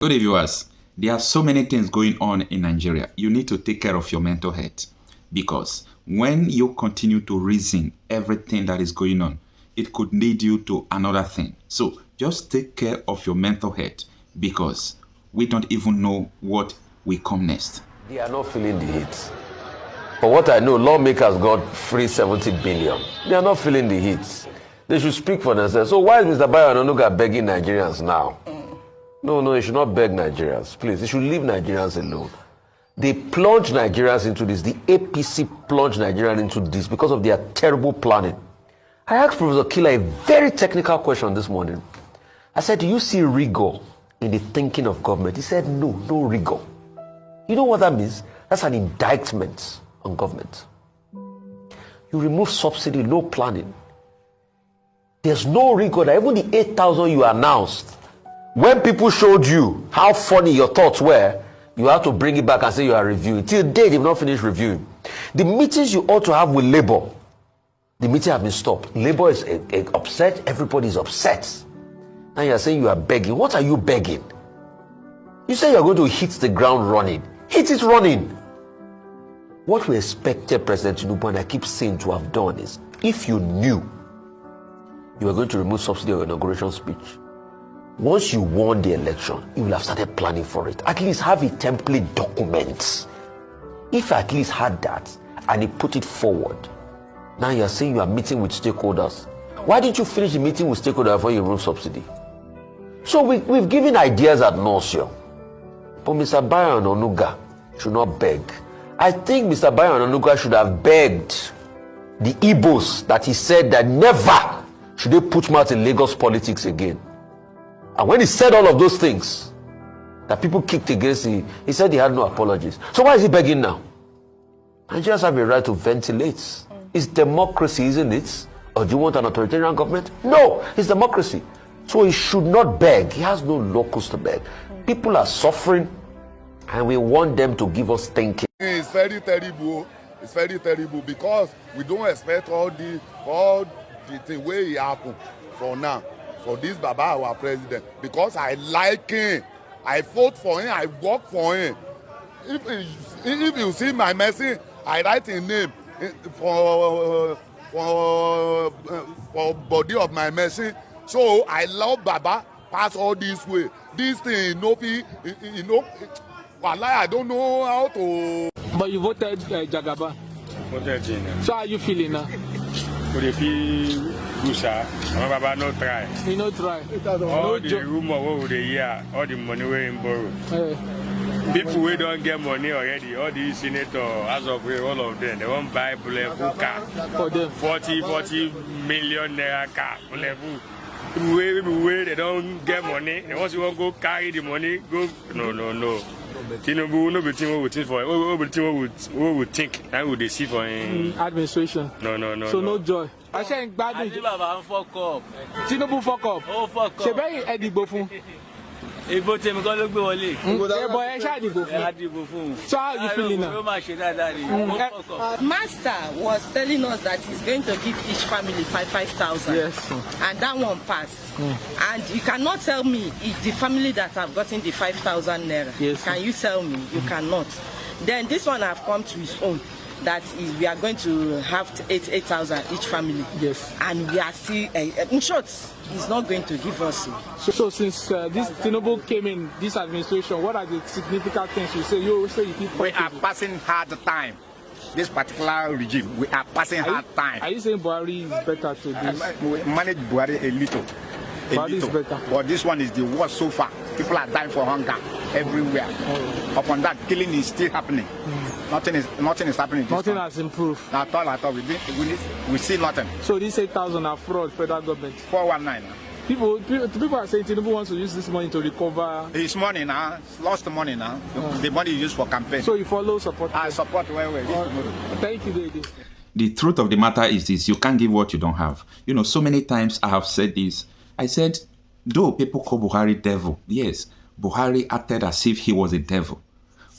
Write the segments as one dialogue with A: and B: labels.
A: Good day, viewers. There are so many things going on in Nigeria. You need to take care of your mental health because when you continue to reason everything that is going on, it could lead you to another thing. So just take care of your mental health because we don't even know what will come next.
B: They are not feeling the heat. For what I know, lawmakers got free 70 billion. They are not feeling the heat. They should speak for themselves. So why is Mr. Bayo Onanuga begging Nigerians now? No, he should not beg Nigerians. Please, he should leave Nigerians alone. They plunged Nigerians into this. The APC plunged Nigerians into this because of their terrible planning. I asked Professor Killer a very technical question this morning. I said, do you see rigor in the thinking of government? He said, no rigor. You know what that means? That's an indictment on government. You remove subsidy, no planning. There's no rigor. Even the 8,000 you announced, when people showed you how funny your thoughts were, you have to bring it back and say you are reviewing. Till date, they've not finished reviewing. The meetings you ought to have with Labour, the meeting have been stopped. Labour is upset. Everybody is upset. Now you are saying you are begging. What are you begging? You say you are going to hit the ground running. Hit it running. What we expected President Tinubu, and I keep saying, to have done is, if you knew you were going to remove subsidy of your inauguration speech, once you won the election, you will have started planning for it. At least have a template document. If I at least had that and he put it forward, now you are saying you are meeting with stakeholders. Why didn't you finish the meeting with stakeholders before you remove subsidy? So we've given ideas ad nauseam. But Mr. Bayo Onanuga should not beg. I think Mr. Bayo Onanuga should have begged the Igbos that he said that never should they put mouth in Lagos politics again. And when he said all of those things that people kicked against him, he said he had no apologies. So why is he begging now? Nigerians have a right to ventilate. It's democracy, isn't it? Or do you want an authoritarian government? No, it's democracy. So he should not beg. He has no locus to beg. People are suffering and we want them to give us thinking.
C: It's very terrible. It's very terrible because we don't expect all the thing where it happen for now. For this Baba, our president, because I like him, I vote for him, I work for him. If you see my message, I write his name for body of my message. So I love Baba. Pass all this way. This thing, I don't know how to.
D: But you voted Jagaba.
E: Voted Jina.
D: So how are you feeling now?
E: Could it be Gusa? Baba no try.
D: You no try.
E: All the rumor over the year, all the money we in borrow. People who don't get money already, all the senators, as of all of them, they won't buy bulletproof car.
D: For them.
E: 40 million naira car. Bulletproof. People they don't get money. They want to go carry the money, go. No. Tinubu no be thing we think for. We would think that we see for
D: administration.
E: No.
D: So no joy. I say bad.
F: Baba fuck up.
D: Tinubu fuck up.
F: Oh fuck up.
D: Ṣé bẹ́ẹ̀ ẹ̀dìgbò fún.
F: Ìbò tèmi kọ́ ló gbé wọlé.
D: Ẹ̀bọ̀ ẹ̀ ṣáà dìbò fún.
F: Dìbò fún.
D: So how you feeling now?
F: Ó máa ṣe dáadáa ni.
G: Master was telling us that he's going to give each family 5,000.
D: Yes.
G: And that one passed. And you cannot tell me if the family that have gotten the 5,000 naira.
D: Yes.
G: Can you tell me? You cannot. Then this one have come to his own. That is, we are going to have 8,000 each family.
D: Yes.
G: And we are still, in short, he's not going to give us.
D: So since this Tinubu came in this administration, what are the significant things you say? You say you keep.
H: We are passing hard time. This particular regime, we are passing hard time.
D: Are you saying Buhari is better to this?
H: We manage Buhari a little.
D: Buhari is better.
H: But this one is the worst so far. People are dying for hunger everywhere. Upon that, killing is still happening. Nothing is happening.
D: Nothing has improved.
H: At all. We see nothing.
D: So these 8,000 are fraud, federal government.
H: 419.
D: People are saying Tinubu wants to use this money to recover.
H: It's money now. Lost the money now. The money is used for campaign.
D: So you follow support?
H: I support well.
D: Thank you, Daddy.
A: The truth of the matter is this: you can't give what you don't have. So many times I have said this. I said, though people call Buhari devil, yes, Buhari acted as if he was a devil.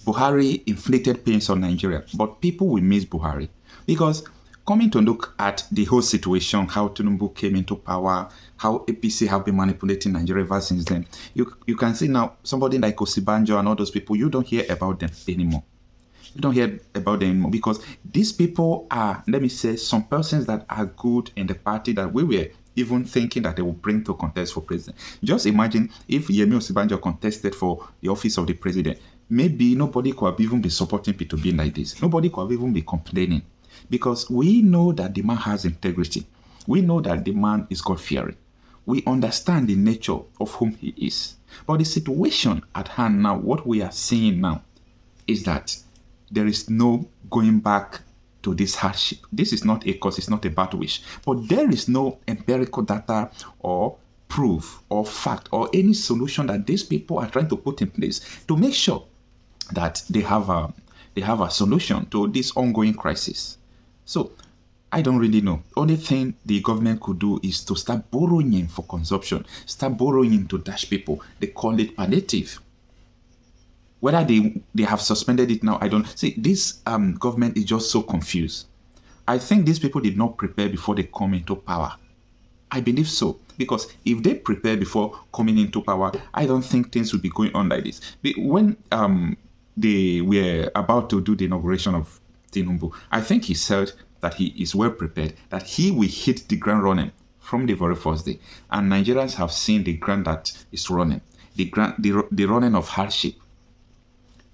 A: Buhari inflicted pains on Nigeria, but people will miss Buhari because coming to look at the whole situation, how Tinubu came into power, how APC have been manipulating Nigeria ever since then, you can see now somebody like Osibanjo and all those people, you don't hear about them anymore. You don't hear about them anymore because these people are, let me say, some persons that are good in the party that we were even thinking that they will bring to contest for president. Just imagine if Yemi Osibanjo contested for the office of the president. Maybe nobody could have even been supporting P2B like this. Nobody could have even been complaining. Because we know that the man has integrity. We know that the man is God-fearing. We understand the nature of whom he is. But the situation at hand now, what we are seeing now, is that there is no going back to this hardship. This is not a cause, it's not a bad wish. But there is no empirical data or proof or fact or any solution that these people are trying to put in place to make sure that they have a solution to this ongoing crisis. So I don't really know. Only thing the government could do is to start borrowing for consumption, start borrowing to dash people. They call it palliative. Whether they have suspended it now, I don't see. This government is just so confused. I think these people did not prepare before they come into power. I believe so. Because if they prepare before coming into power, I don't think things would be going on like this. When they were about to do the inauguration of Tinubu, I think he said that he is well prepared, that he will hit the ground running from the very first day. And Nigerians have seen the ground that is running, the running of hardship.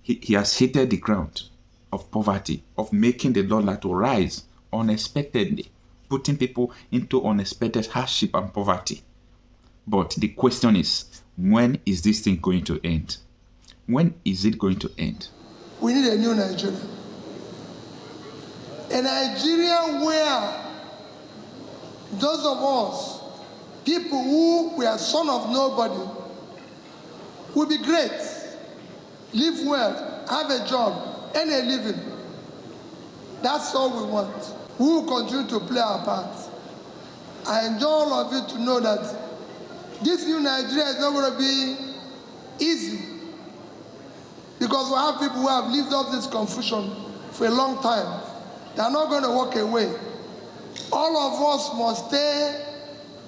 A: He has hit the ground of poverty, of making the dollar to rise unexpectedly, putting people into unexpected hardship and poverty. But the question is, when is this thing going to end? When is it going to end?
I: We need a new Nigeria. A Nigeria where those of us, people who were son of nobody, will be great, live well, have a job, earn a living. That's all we want. We will continue to play our part. I enjoy all of you to know that this new Nigeria is not going to be easy, because we have people who have lived off this confusion for a long time. They are not going to walk away. All of us must stay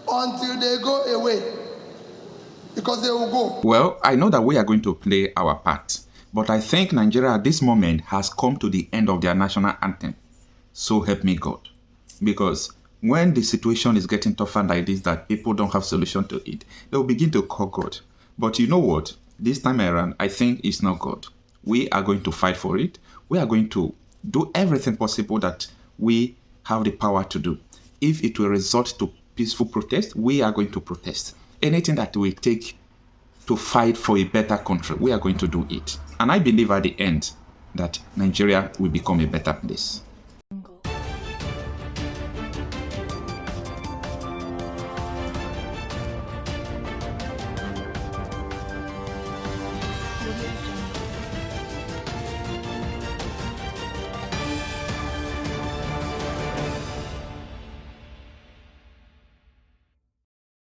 I: until they go away, because they will go.
A: Well, I know that we are going to play our part, but I think Nigeria at this moment has come to the end of their national anthem. So help me God. Because when the situation is getting tougher like this, that people don't have solution to it, they will begin to call God. But you know what? This time around, I think it's not God. We are going to fight for it. We are going to do everything possible that we have the power to do. If it will result to peaceful protest, we are going to protest. Anything that we take to fight for a better country, we are going to do it. And I believe at the end that Nigeria will become a better place.